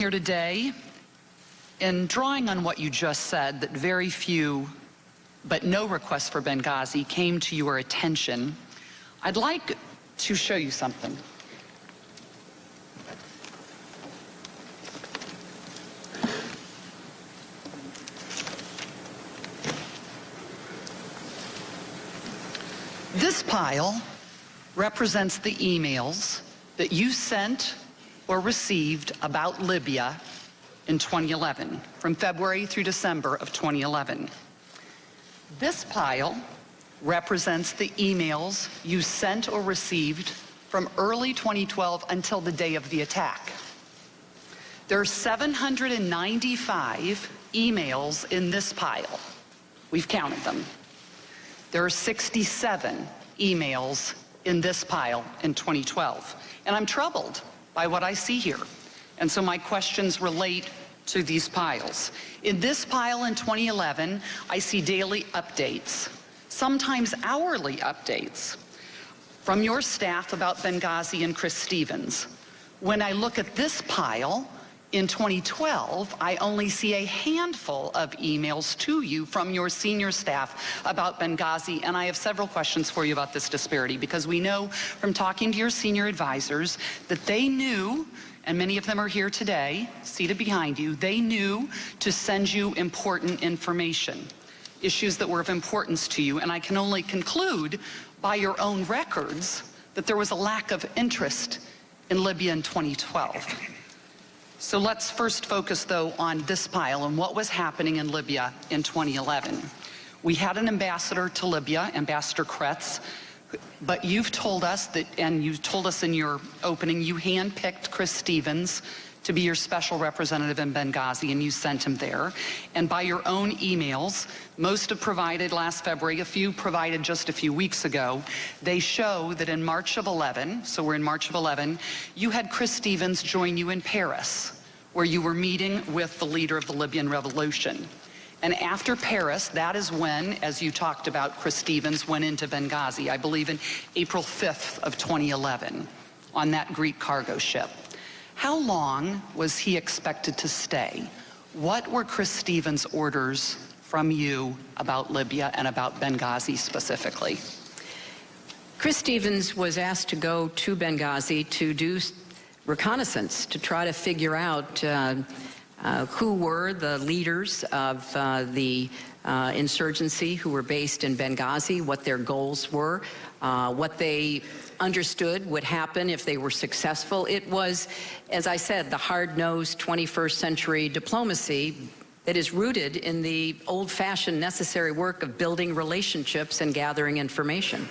Here today, in drawing on what you just said, that very few, but no requests for Benghazi came to your attention, I'd like to show you something. This pile represents the emails that you sent or received about Libya in 2011, from February through December of 2011. This pile represents the emails you sent or received from early 2012 until the day of the attack. There are 795 emails in this pile. We've counted them. There are 67 emails in this pile in 2012. And I'm troubled by what I see here. And so my questions relate to these piles. In this pile in 2011, I see daily updates, sometimes hourly updates, from your staff about Benghazi and Chris Stevens. When I look at this pile, in 2012, I only see a handful of emails to you from your senior staff about Benghazi, and I have several questions for you about this disparity, because we know from talking to your senior advisors that they knew, and many of them are here today, seated behind you, they knew to send you important information, issues that were of importance to you, and I can only conclude by your own records that there was a lack of interest in Libya in 2012. So let's first focus, though, on this pile and what was happening in Libya in 2011. We had an ambassador to Libya, Ambassador Kretz, but you've told us that, and you told us in your opening, you handpicked Chris Stevens to be your special representative in Benghazi, and you sent him there. And by your own emails, most have provided last February, a few provided just a few weeks ago, they show that in March of 11, so we're in March of 11, you had Chris Stevens join you in Paris, where you were meeting with the leader of the Libyan revolution. And after Paris, that is when, as you talked about, Chris Stevens went into Benghazi, I believe in April 5th of 2011, on that Greek cargo ship. How long was he expected to stay? What were Chris Stevens' orders from you about Libya and about Benghazi specifically? Chris Stevens was asked to go to Benghazi to do reconnaissance, to try to figure out who were the leaders of the insurgency who were based in Benghazi, what their goals were, what they understood would happen if they were successful. It was, as I said, the hard-nosed 21st century diplomacy that is rooted in the old-fashioned necessary work of building relationships and gathering information.